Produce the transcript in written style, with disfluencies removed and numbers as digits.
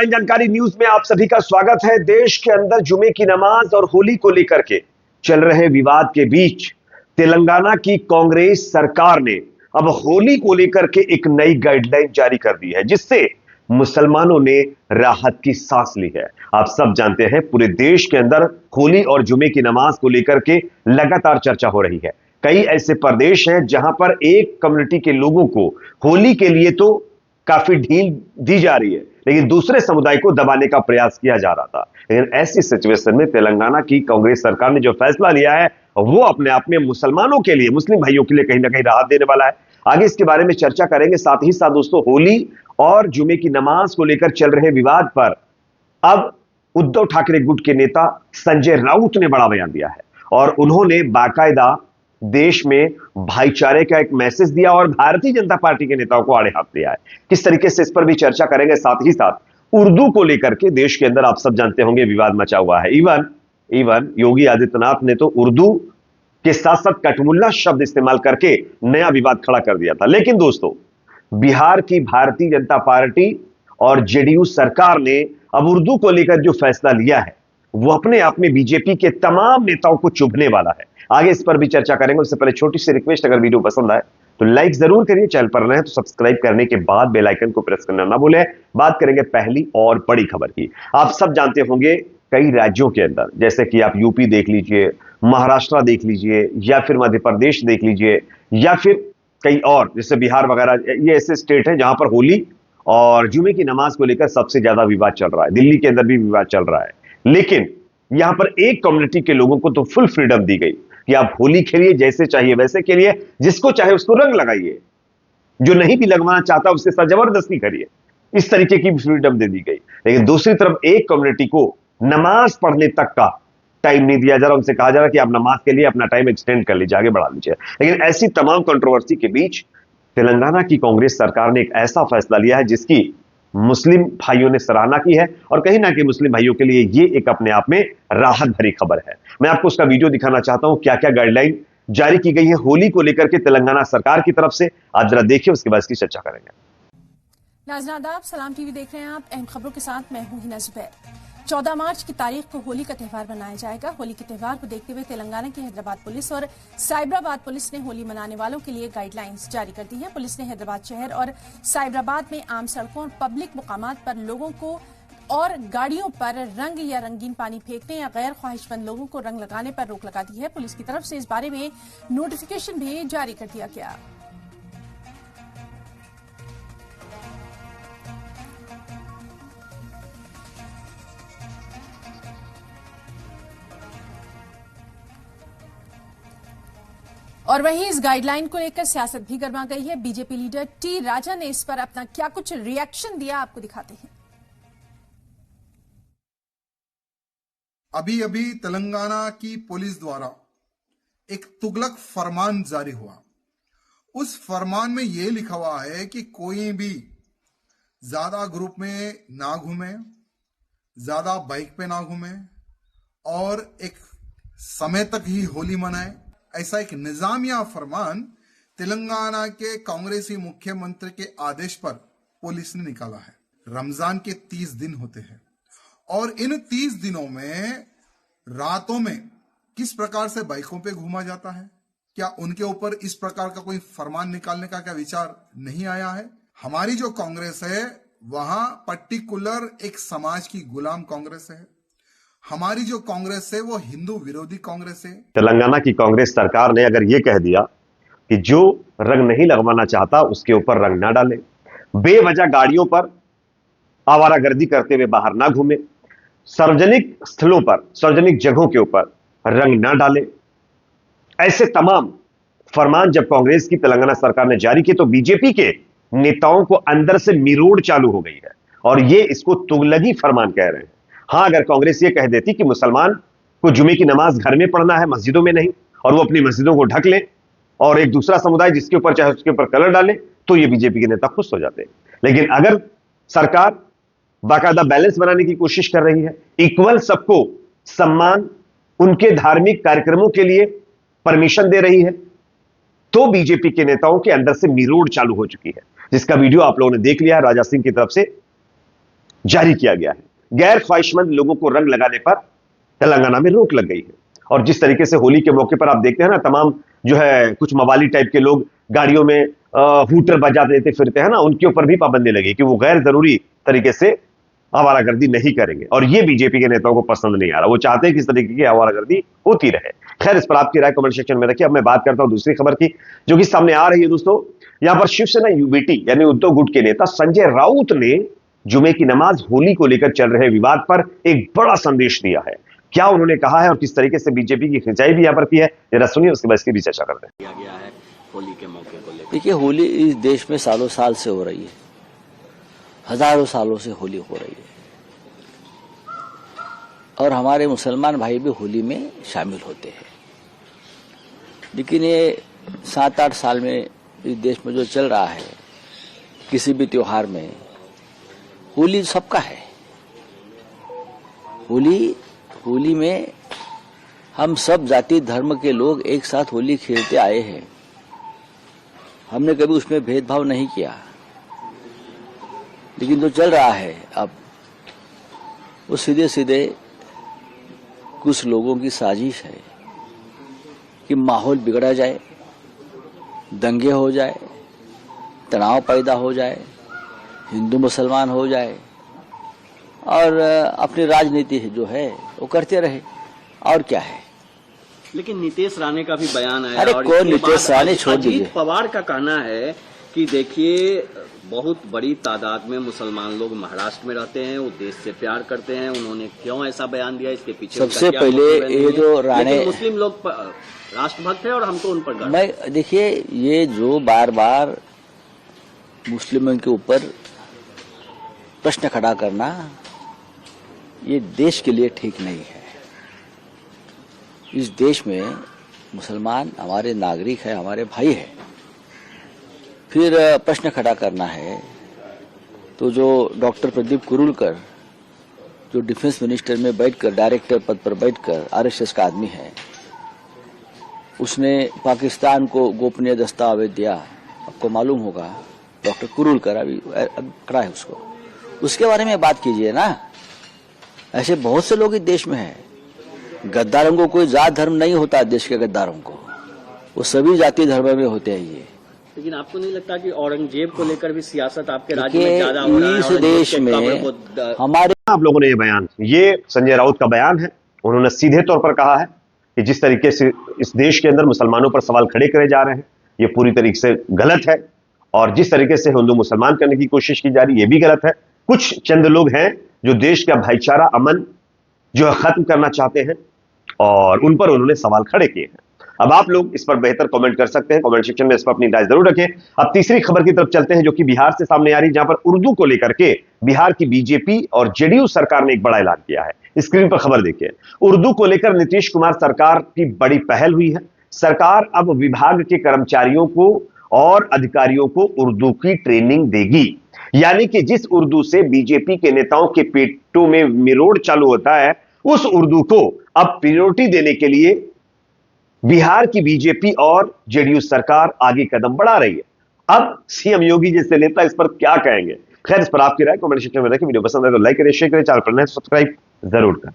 Headline जानकारी news में आप सभी का स्वागत है। देश के अंदर जुमे की नमाज और होली को लेकर के चल रहे विवाद के बीच तेलंगाना की कांग्रेस सरकार ने अब होली को लेकर के एक नई गाइडलाइन जारी कर दी है, जिससे मुसलमानों ने राहत की सांस ली है। आप सब जानते हैं पूरे देश के अंदर होली और जुमे की नमाज को लेकर के लगातार चर्चा हो रही है। कई ऐसे प्रदेश हैं जहां पर एक कम्युनिटी के लोगों को होली के लिए तो काफी ढील दी जा रही है, लेकिन दूसरे समुदाय को दबाने का प्रयास किया जा रहा था। लेकिन ऐसी सिचुएशन में तेलंगाना की कांग्रेस सरकार ने जो फैसला लिया है वो अपने आप में मुसलमानों के लिए, मुस्लिम भाइयों के लिए कहीं ना कहीं राहत देने वाला है। आगे इसके बारे में चर्चा करेंगे। साथ ही साथ दोस्तों, होली और जुमे की नमाज को लेकर चल रहे विवाद पर अब उद्धव ठाकरे गुट के नेता संजय राउत ने बड़ा बयान दिया है और उन्होंने बाकायदा देश में भाईचारे का एक मैसेज दिया और भारतीय जनता पार्टी के नेताओं को आड़े हाथ दिया है। किस तरीके से, इस पर भी चर्चा करेंगे। साथ ही साथ उर्दू को लेकर के देश के अंदर आप सब जानते होंगे विवाद मचा हुआ है। इवन योगी आदित्यनाथ ने तो उर्दू के साथ साथ कटमुल्ला शब्द इस्तेमाल करके नया विवाद खड़ा कर दिया था। लेकिन दोस्तों, बिहार की भारतीय जनता पार्टी और जेडीयू सरकार ने अब उर्दू को लेकर जो फैसला लिया है वो अपने आप में बीजेपी के तमाम नेताओं को चुभने वाला है। आगे इस पर भी चर्चा करेंगे। उससे पहले छोटी सी रिक्वेस्ट, अगर वीडियो पसंद आए तो लाइक जरूर करिए, चैनल पर नए हैं तो सब्सक्राइब करने के बाद बेल आइकन को प्रेस करना ना भूलें। बात करेंगे पहली और बड़ी खबर की। आप सब जानते होंगे कई राज्यों के अंदर, जैसे कि आप यूपी देख लीजिए, महाराष्ट्र देख लीजिए, या फिर मध्य प्रदेश देख लीजिए, या फिर कई और जैसे बिहार वगैरह, ये ऐसे स्टेट हैं जहां पर होली और जुमे की नमाज को लेकर सबसे ज्यादा विवाद चल रहा है। दिल्ली के अंदर भी विवाद चल रहा है, लेकिन यहां पर एक कम्युनिटी के लोगों को तो फुल फ्रीडम दी गई कि आप होली खेलिए, जैसे चाहिए वैसे खेलिए, जिसको चाहे उसको रंग लगाइए, जो नहीं भी लगवाना चाहता उसके साथ जबरदस्ती करिए। इस तरीके की फ्रीडम दे दी गई। लेकिन दूसरी तरफ एक कम्युनिटी को नमाज पढ़ने तक का टाइम नहीं दिया जा रहा। उनसे कहा जा रहा कि आप नमाज के लिए अपना टाइम एक्सटेंड कर लीजिए, आगे बढ़ा लीजिए। लेकिन ऐसी तमाम कंट्रोवर्सी के बीच तेलंगाना की कांग्रेस सरकार ने एक ऐसा फैसला लिया है जिसकी मुस्लिम भाइयों ने सराहना की है और कहीं ना कहीं मुस्लिम भाइयों के लिए ये एक अपने आप में राहत भरी खबर है। मैं आपको उसका वीडियो दिखाना चाहता हूं, क्या क्या गाइडलाइन जारी की गई है होली को लेकर के तेलंगाना सरकार की तरफ से। आप जरा देखिए, उसके बाद इसकी चर्चा करेंगे। नाज़रीन आदाब, सलाम टीवी देख रहे हैं आप। अहम खबरों के साथ मैं हूं हिना जुबैर। 14 मार्च की तारीख को होली का त्यौहार मनाया जाएगा। होली के त्यौहार को देखते हुए तेलंगाना की हैदराबाद पुलिस और साइबराबाद पुलिस ने होली मनाने वालों के लिए गाइडलाइंस जारी कर दी हैं। पुलिस ने हैदराबाद शहर और साइबराबाद में आम सड़कों और पब्लिक मुकामात पर लोगों को और गाड़ियों पर रंग या रंगीन पानी फेंकने या गैर ख्वाहिशमंद लोगों को रंग लगाने पर रोक लगा दी है। पुलिस की तरफ से इस बारे में नोटिफिकेशन भी जारी कर दिया गया। और वहीं इस गाइडलाइन को लेकर सियासत भी गर्मा गई है। बीजेपी लीडर टी राजा ने इस पर अपना क्या कुछ रिएक्शन दिया, आपको दिखाते हैं। अभी अभी तेलंगाना की पुलिस द्वारा एक तुगलक फरमान जारी हुआ। उस फरमान में यह लिखा हुआ है कि कोई भी ज्यादा ग्रुप में ना घूमे, ज्यादा बाइक पे ना घूमे और एक समय तक ही होली मनाए। ऐसा एक निजामिया फरमान तेलंगाना के कांग्रेसी मुख्यमंत्री के आदेश पर पुलिस ने निकाला है। रमजान के 30 दिन होते हैं और इन 30 दिनों में रातों में किस प्रकार से बाइकों पे घूमा जाता है, क्या उनके ऊपर इस प्रकार का कोई फरमान निकालने का क्या विचार नहीं आया है? हमारी जो कांग्रेस है वहां पर्टिकुलर एक समाज की गुलाम कांग्रेस है। हमारी जो कांग्रेस है वो हिंदू विरोधी कांग्रेस है। तेलंगाना की कांग्रेस सरकार ने अगर यह कह दिया कि जो रंग नहीं लगवाना चाहता उसके ऊपर रंग ना डाले, बेवजह गाड़ियों पर आवारागर्दी करते हुए बाहर ना घूमे, सार्वजनिक स्थलों पर, सार्वजनिक जगहों के ऊपर रंग ना डाले, ऐसे तमाम फरमान जब कांग्रेस की तेलंगाना सरकार ने जारी किए तो बीजेपी के नेताओं को अंदर से मिरोड़ चालू हो गई है और ये इसको तुगलकी फरमान कह रहे हैं। हां, अगर कांग्रेस ये कह देती कि मुसलमान को जुमे की नमाज घर में पढ़ना है, मस्जिदों में नहीं, और वो अपनी मस्जिदों को ढक ले और एक दूसरा समुदाय जिसके ऊपर चाहे उसके ऊपर कलर डाले, तो ये बीजेपी के नेता खुश हो जाते। लेकिन अगर सरकार बाकायदा बैलेंस बनाने की कोशिश कर रही है, इक्वल सबको सम्मान, उनके धार्मिक कार्यक्रमों के लिए परमिशन दे रही है, तो बीजेपी के नेताओं के अंदर से मिरोड़ चालू हो चुकी है, जिसका वीडियो आप लोगों ने देख लिया है राजा सिंह की तरफ से। जारी किया गया है। गैर ख्वाहिशमंद लोगों को रंग लगाने पर तेलंगाना में रोक लग गई है। और जिस तरीके से होली के मौके पर आप देखते हैं ना, तमाम जो है कुछ मवाली टाइप के लोग गाड़ियों में हूटर बजा देते फिरते हैं ना, उनके ऊपर भी पाबंदी लगी कि वो गैर जरूरी तरीके से आवारागर्दी नहीं करेंगे। और ये बीजेपी के नेताओं को पसंद नहीं आ रहा, वो चाहते हैं कि इस तरीके की आवारागर्दी होती रहे। खैर, इस पर आपकी राय कमेंट सेक्शन में रखिए। अब मैं बात करता हूं दूसरी खबर की, जो कि सामने आ रही है दोस्तों। यहां पर शिवसेना यूबीटी यानी उद्धव गुट के नेता संजय राउत ने जुमे की नमाज होली को लेकर चल रहे विवाद पर एक बड़ा संदेश दिया है। क्या उन्होंने कहा है और किस तरीके से बीजेपी की खिंचाई भी यहां पर की है, जरा सुनिए, उसके बाद इसकी भी चर्चा करते हैं। किया गया है होली के मौके को लेकर। देखिए, होली इस देश में सालों साल से हो रही है, हजारों सालों से होली हो रही है, और हमारे मुसलमान भाई भी होली में शामिल होते हैं। लेकिन ये 7-8 साल में इस देश में जो चल रहा है, किसी भी त्योहार में होली सबका है। होली में हम सब जाति धर्म के लोग एक साथ होली खेलते आए हैं। हमने कभी उसमें भेदभाव नहीं किया। लेकिन जो चल रहा है अब, वो सीधे सीधे कुछ लोगों की साजिश है कि माहौल बिगड़ा जाए, दंगे हो जाए, तनाव पैदा हो जाए, हिंदू मुसलमान हो जाए, और अपनी राजनीति जो है वो करते रहे। और क्या है? लेकिन नीतीश राणे का भी बयान आया। अरे और कौन इसके नीतीश बाद राणे, छोड़ दीजिए। अजीत पवार का कहना है कि देखिए, बहुत बड़ी तादाद में मुसलमान लोग महाराष्ट्र में रहते हैं, वो देश से प्यार करते हैं। उन्होंने क्यों ऐसा बयान दिया, इसके पीछे सबसे उनका क्या पहले मोटिव है? ये जो राणे, लेकिन मुस्लिम लोग राष्ट्रभक्त है और हमको उन पर गर्व है। मैं देखिए, ये जो बार बार मुस्लिमों के ऊपर प्रश्न खड़ा करना, ये देश के लिए ठीक नहीं है। इस देश में मुसलमान हमारे नागरिक है, हमारे भाई है। फिर प्रश्न खड़ा करना है तो जो डॉक्टर प्रदीप कुरुलकर, जो डिफेंस मिनिस्टर में बैठकर, डायरेक्टर पद पर बैठकर आरएसएस का आदमी है, उसने पाकिस्तान को गोपनीय दस्तावेज दिया। आपको मालूम होगा, डॉक्टर कुरुलकर अभी खड़ा है, उसके बारे में बात कीजिए ना। ऐसे बहुत से लोग इस देश में हैं। गद्दारों को कोई जात धर्म नहीं होता, देश के गद्दारों को, वो सभी जाति धर्म में होते हैं। ये लेकिन आपको नहीं लगता कि औरंगजेब को लेकर भी सियासत आपके राज्य में ज्यादा हो रहा है? इस देश में हमारे, आप लोगों ने ये संजय राउत का बयान है। उन्होंने सीधे तौर पर कहा है कि जिस तरीके से इस देश के अंदर मुसलमानों पर सवाल खड़े करे जा रहे हैं, ये पूरी तरीके से गलत है। और जिस तरीके से हिंदू मुसलमान करने की कोशिश की जा रही है, ये भी गलत है। कुछ चंद लोग हैं जो देश का भाईचारा, अमन जो है खत्म करना चाहते हैं, और उन पर उन्होंने सवाल खड़े किए हैं। अब आप लोग इस पर बेहतर कमेंट कर सकते हैं, कमेंट सेक्शन में इस पर अपनी राय जरूर रखें। अब तीसरी खबर की तरफ चलते हैं, जो कि बिहार से सामने आ रही है, जहां पर उर्दू को लेकर के बिहार की बीजेपी और जेडीयू सरकार ने एक बड़ा ऐलान किया है। स्क्रीन पर खबर देखिए। उर्दू को लेकर नीतीश कुमार सरकार की बड़ी पहल हुई है। सरकार अब विभाग के कर्मचारियों को और अधिकारियों को उर्दू की ट्रेनिंग देगी। यानी कि जिस उर्दू से बीजेपी के नेताओं के पेटों में मिरोड़ चालू होता है, उस उर्दू को अब प्रायोरिटी देने के लिए बिहार की बीजेपी और जेडीयू सरकार आगे कदम बढ़ा रही है। अब सीएम योगी जैसे नेता इस पर क्या कहेंगे? खैर, इस पर आपकी राय कमेंट सेक्शन में रखें। वीडियो पसंद है तो लाइक करें, शेयर करें, चैनल पर नए सब्सक्राइब जरूर करें।